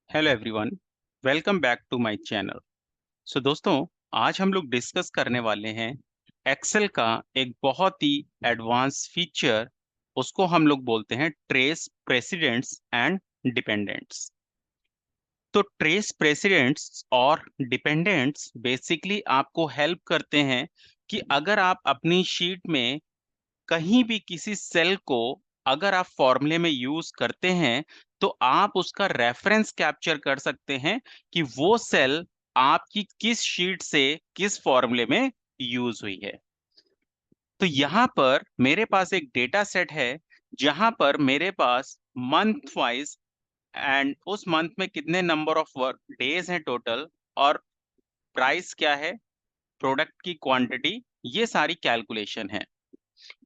Hello everyone, welcome back to my channel. So दोस्तों, आज हम लोग डिस्कस करने वाले हैं एक्सेल का एक बहुत ही एडवांस फीचर। उसको हम लोग बोलते हैं ट्रेस प्रेसिडेंट्स एंड डिपेंडेंट्स। तो ट्रेस प्रेसिडेंट्स और डिपेंडेंट्स बेसिकली आपको हेल्प करते हैं कि अगर आप अपनी शीट में कहीं भी किसी सेल को अगर आप फॉर्मूले में यूज करते हैं तो आप उसका रेफरेंस कैप्चर कर सकते हैं कि वो सेल आपकी किस शीट से किस फॉर्मूले में यूज हुई है। तो यहाँ पर मेरे पास एक डेटा सेट है जहां पर मेरे पास मंथ वाइज एंड उस मंथ में कितने नंबर ऑफ वर्क डेज हैं टोटल, और प्राइस क्या है, प्रोडक्ट की क्वांटिटी, ये सारी कैलकुलेशन है।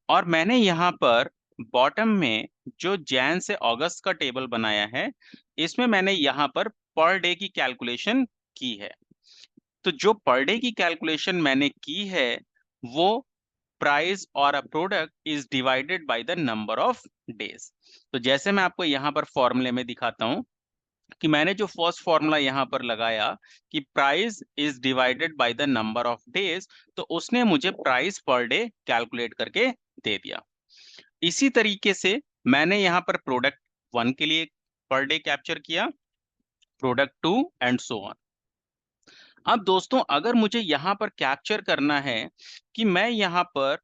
और मैंने यहाँ पर बॉटम में जो जैन से अगस्त का टेबल बनाया है, इसमें मैंने यहाँ पर पर डे की कैलकुलेशन की है। तो जो पर डे की कैलकुलेशन मैंने की है वो प्राइस और a product is divided by the number of days. तो जैसे मैं आपको यहाँ पर फॉर्मूले में दिखाता हूँ कि मैंने जो फर्स्ट फॉर्मूला यहाँ पर लगाया कि price is divided by the number of days, तो उसने मुझे प्राइस पर डे कैलकुलेट करके दे दिया। इसी तरीके से मैंने यहाँ पर प्रोडक्ट वन के लिए पर डे कैप्चर किया, product two and so on. अब दोस्तों, अगर मुझे यहाँ पर कैप्चर करना है कि मैं यहाँ पर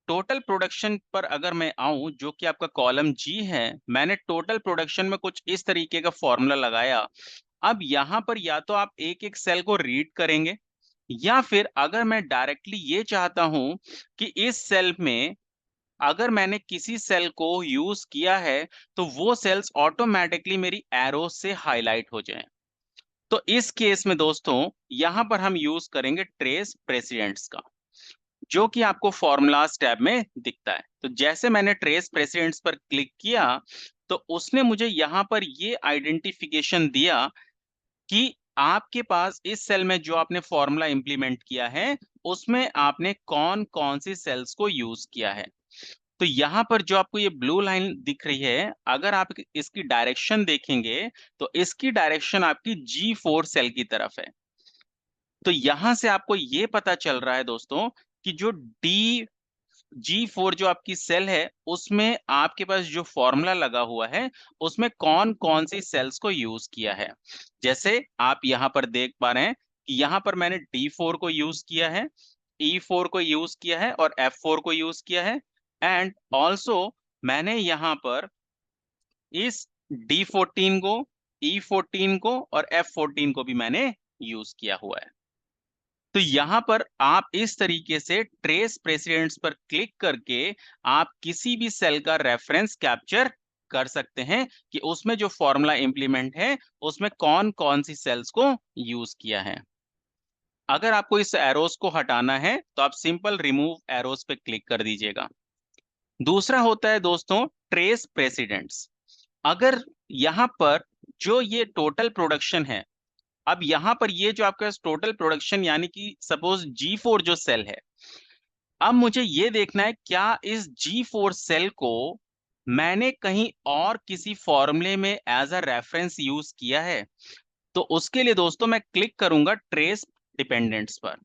टोटल प्रोडक्शन पर अगर मैं आऊं, जो कि आपका कॉलम जी है, मैंने टोटल प्रोडक्शन में कुछ इस तरीके का फॉर्मूला लगाया। अब यहाँ पर या तो आप एक एक सेल को रीड करेंगे, या फिर अगर मैं डायरेक्टली ये चाहता हूं कि इस सेल में अगर मैंने किसी सेल को यूज किया है तो वो सेल्स ऑटोमेटिकली मेरी एरो से हाईलाइट हो जाएं, तो इस केस में दोस्तों यहां पर हम यूज करेंगे ट्रेस प्रेसिडेंट्स का, जो कि आपको फॉर्मूलाज टैब में दिखता है। तो जैसे मैंने ट्रेस प्रेसिडेंट्स पर क्लिक किया तो उसने मुझे यहाँ पर ये आइडेंटिफिकेशन दिया कि आपके पास इस सेल में जो आपने फॉर्मूला इंप्लीमेंट किया है उसमें आपने कौन कौन सी सेल्स को यूज किया है। तो यहाँ पर जो आपको ये ब्लू लाइन दिख रही है, अगर आप इसकी डायरेक्शन देखेंगे तो इसकी डायरेक्शन आपकी G4 सेल की तरफ है। तो यहां से आपको ये पता चल रहा है दोस्तों कि जो G4 जो आपकी सेल है उसमें आपके पास जो फॉर्मूला लगा हुआ है उसमें कौन कौन सी सेल्स को यूज किया है। जैसे आप यहाँ पर देख पा रहे हैं कि यहाँ पर मैंने D4 को यूज किया है, E4 को यूज किया है और F4 को यूज किया है। एंड ऑल्सो मैंने यहाँ पर इस D14 को, E14 को और F14 को भी मैंने यूज किया हुआ है। तो यहाँ पर आप इस तरीके से ट्रेस प्रेसिडेंट्स पर क्लिक करके आप किसी भी सेल का रेफरेंस कैप्चर कर सकते हैं कि उसमें जो फॉर्मूला इंप्लीमेंट है उसमें कौन कौन सी सेल्स को यूज किया है। अगर आपको इस एरोस को हटाना है तो आप सिंपल रिमूव एरोस पे क्लिक कर दीजिएगा। दूसरा होता है दोस्तों ट्रेस प्रेसिडेंट्स। अगर यहाँ पर जो ये टोटल प्रोडक्शन है, अब यहाँ पर ये जो आपके पास टोटल प्रोडक्शन यानी कि सपोज G4 जो सेल है, अब मुझे ये देखना है क्या इस G4 सेल को मैंने कहीं और किसी फॉर्मूले में एज अ रेफरेंस यूज किया है। तो उसके लिए दोस्तों मैं क्लिक करूंगा ट्रेस डिपेंडेंट्स पर।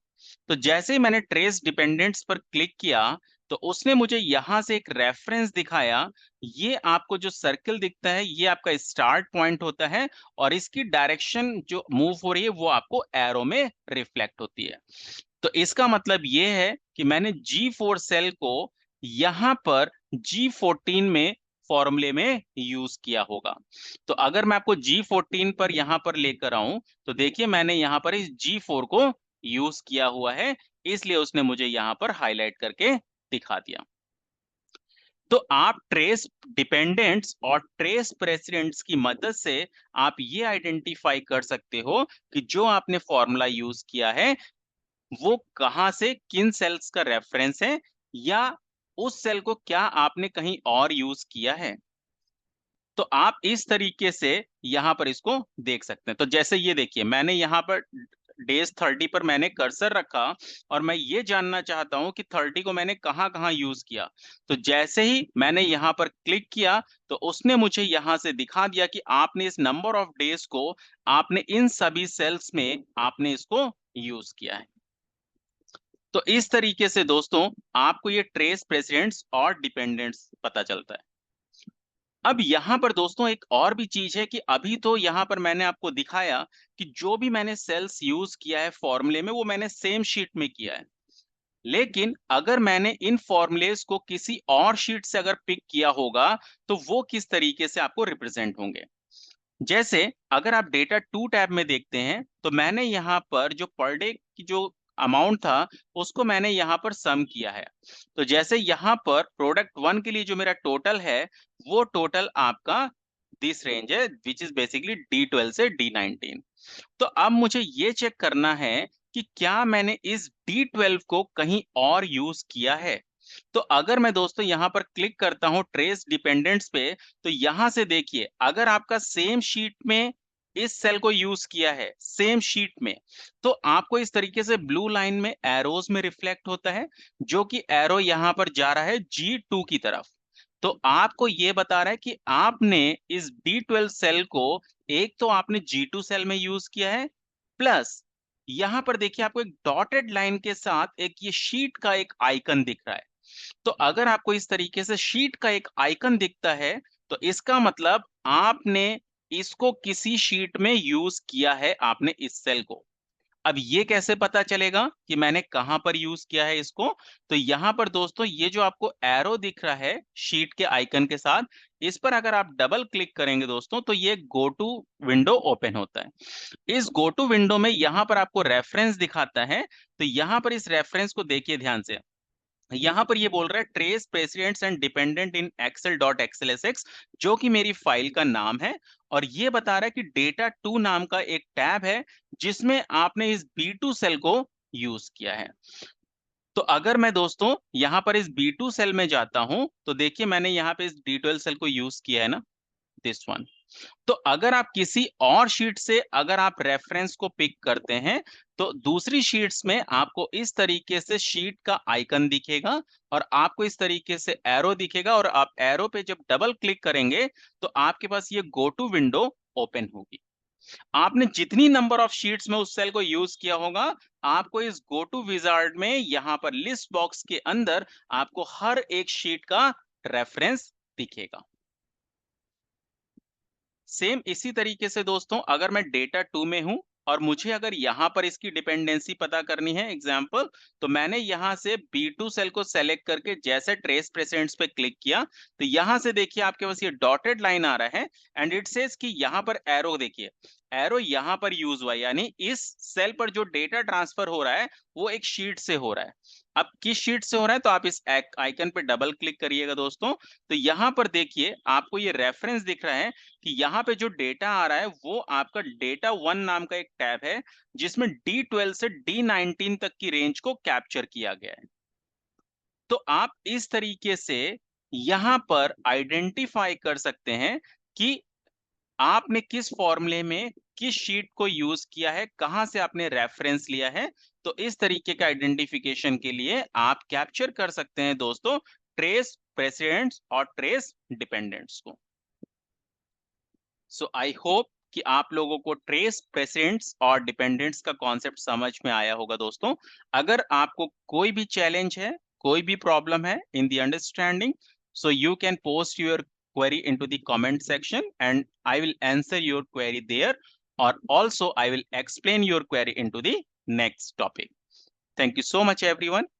तो जैसे ही मैंने ट्रेस डिपेंडेंट्स पर क्लिक किया तो उसने मुझे यहां से एक रेफरेंस दिखाया। ये आपको जो सर्कल दिखता है ये आपका स्टार्ट पॉइंट होता है, और इसकी डायरेक्शन जो मूव हो रही है वो आपको एरो में रिफ्लेक्ट होती है। तो इसका मतलब ये है कि मैंने G4 सेल को यहां पर G14 में फॉर्मूले में यूज किया होगा। तो अगर मैं आपको G14 पर यहां पर लेकर आऊं तो देखिए मैंने यहां पर इस G4 को यूज किया हुआ है, इसलिए उसने मुझे यहां पर हाईलाइट करके दिखा दिया। तो आप ट्रेस डिपेंडेंट्स और ट्रेस प्रेसिडेंट्स की मदद से आप ये आइडेंटिफाई कर सकते हो कि जो आपने फॉर्मूला यूज किया है वो कहां से किन सेल्स का रेफरेंस है, या उस सेल को क्या आपने कहीं और यूज किया है। तो आप इस तरीके से यहां पर इसको देख सकते हैं। तो जैसे ये देखिए मैंने यहां पर डेज 30 पर मैंने कर्सर रखा और मैं ये जानना चाहता हूं कि 30 को मैंने कहां कहां यूज किया, तो जैसे ही मैंने यहां पर क्लिक किया तो उसने मुझे यहां से दिखा दिया कि आपने इस नंबर ऑफ डेज को आपने इन सभी सेल्स में आपने इसको यूज किया है। तो इस तरीके से दोस्तों आपको ये ट्रेस प्रेसिडेंट्स और डिपेंडेंट्स पता चलता है। अब यहां पर दोस्तों एक और भी चीज है कि अभी तो यहां पर मैंने आपको दिखाया कि जो भी मैंने सेल्स यूज किया है फॉर्मूले में वो मैंने सेम शीट में किया है, लेकिन अगर मैंने इन फॉर्मूलेस को किसी और शीट से अगर पिक किया होगा तो वो किस तरीके से आपको रिप्रेजेंट होंगे। जैसे अगर आप डेटा 2 टैब में देखते हैं तो मैंने यहाँ पर जो पर डे की जो अमाउंट था उसको मैंने यहाँ पर सम किया है। तो जैसे यहाँ पर प्रोडक्ट 1 के लिए जो मेरा टोटल है वो टोटल आपका दिस रेंज है विच इज बेसिकली D12 से D19। तो अब मुझे ये चेक करना है कि क्या मैंने इस D12 को कहीं और यूज किया है। तो अगर मैं दोस्तों यहां पर क्लिक करता हूं ट्रेस डिपेंडेंट्स पे, तो यहां से देखिए अगर आपका सेम शीट में इस सेल को यूज किया है सेम शीट में, तो आपको इस तरीके से ब्लू लाइन में एरोज में रिफ्लेक्ट होता है, जो कि एरो यहां पर जा रहा है G2 की तरफ। तो आपको ये बता रहा है कि आपने इस D12 सेल को एक तो आपने G2 सेल में यूज किया है, प्लस यहां पर देखिए आपको एक डॉटेड लाइन के साथ एक ये शीट का एक आइकन दिख रहा है। तो अगर आपको इस तरीके से शीट का एक आइकन दिखता है तो इसका मतलब आपने इसको किसी शीट में यूज किया है आपने इस सेल को। अब ये कैसे पता चलेगा कि मैंने कहां पर यूज किया है इसको। तो यहां पर दोस्तों ये जो आपको एरो दिख रहा है शीट के आइकन के साथ, इस पर अगर आप डबल क्लिक करेंगे दोस्तों तो ये गो टू विंडो ओपन होता है। इस गो टू विंडो में यहां पर आपको रेफरेंस दिखाता है। तो यहां पर इस रेफरेंस को देखिए ध्यान से, यहां पर ये बोल रहा है trace precedents and dependent in Excel dot XLSX, जो कि मेरी फाइल का नाम है। और ये बता रहा है कि डेटा 2 नाम का एक टैब है जिसमें आपने इस B2 सेल को यूज किया है। तो अगर मैं दोस्तों यहां पर इस B2 सेल में जाता हूं तो देखिए मैंने यहाँ पे इस D12 सेल को यूज किया है ना, दिस वन। तो अगर आप किसी और शीट से अगर आप रेफरेंस को पिक करते हैं तो दूसरी शीट्स में आपको इस तरीके से शीट का आइकन दिखेगा और आपको इस तरीके से एरो दिखेगा, और आप एरो पे जब डबल क्लिक करेंगे तो आपके पास ये गो टू विंडो ओपन होगी। आपने जितनी नंबर ऑफ शीट्स में उस सेल को यूज किया होगा आपको इस गो टू विजार्ड में यहां पर लिस्ट बॉक्स के अंदर आपको हर एक शीट का रेफरेंस दिखेगा। सेम इसी तरीके से दोस्तों अगर मैं डेटा 2 में हूं और मुझे अगर यहां पर इसकी डिपेंडेंसी पता करनी है एग्जांपल, तो मैंने यहां से B2 सेल को सेलेक्ट करके जैसे ट्रेस प्रेसिडेंट्स पे क्लिक किया तो यहां से देखिए आपके पास ये डॉटेड लाइन आ रहा है एंड इट सेज कि यहां पर एरो देखिए, एरो यहां पर यूज हुआ है, यानी इस सेल पर जो डेटा ट्रांसफर हो रहा है वो एक शीट से हो रहा है। अब किस शीट से हो रहा है तो आप इस आइकन पे डबल क्लिक करिएगा दोस्तों। तो यहां पर देखिए आपको ये रेफरेंस दिख रहा है कि यहाँ पे जो डेटा आ रहा है वो आपका डेटा 1 नाम का एक टैब है जिसमें D12 से D19 तक की रेंज को कैप्चर किया गया है। तो आप इस तरीके से यहाँ पर आइडेंटिफाई कर सकते हैं कि आपने किस फॉर्मूले में किस शीट को यूज किया है, कहां से आपने रेफरेंस लिया है। तो इस तरीके का आइडेंटिफिकेशन के लिए आप कैप्चर कर सकते हैं दोस्तों ट्रेस प्रेसिडेंट्स और ट्रेस डिपेंडेंट्स को। सो आई होप कि आप लोगों को ट्रेस प्रेसिडेंट्स और डिपेंडेंट्स का कॉन्सेप्ट समझ में आया होगा दोस्तों। अगर आपको कोई भी चैलेंज है, कोई भी प्रॉब्लम है in the understanding, so you can post your query into the comment section and I will answer your query there, or also I will explain your query into the next topic. Thank you so much everyone.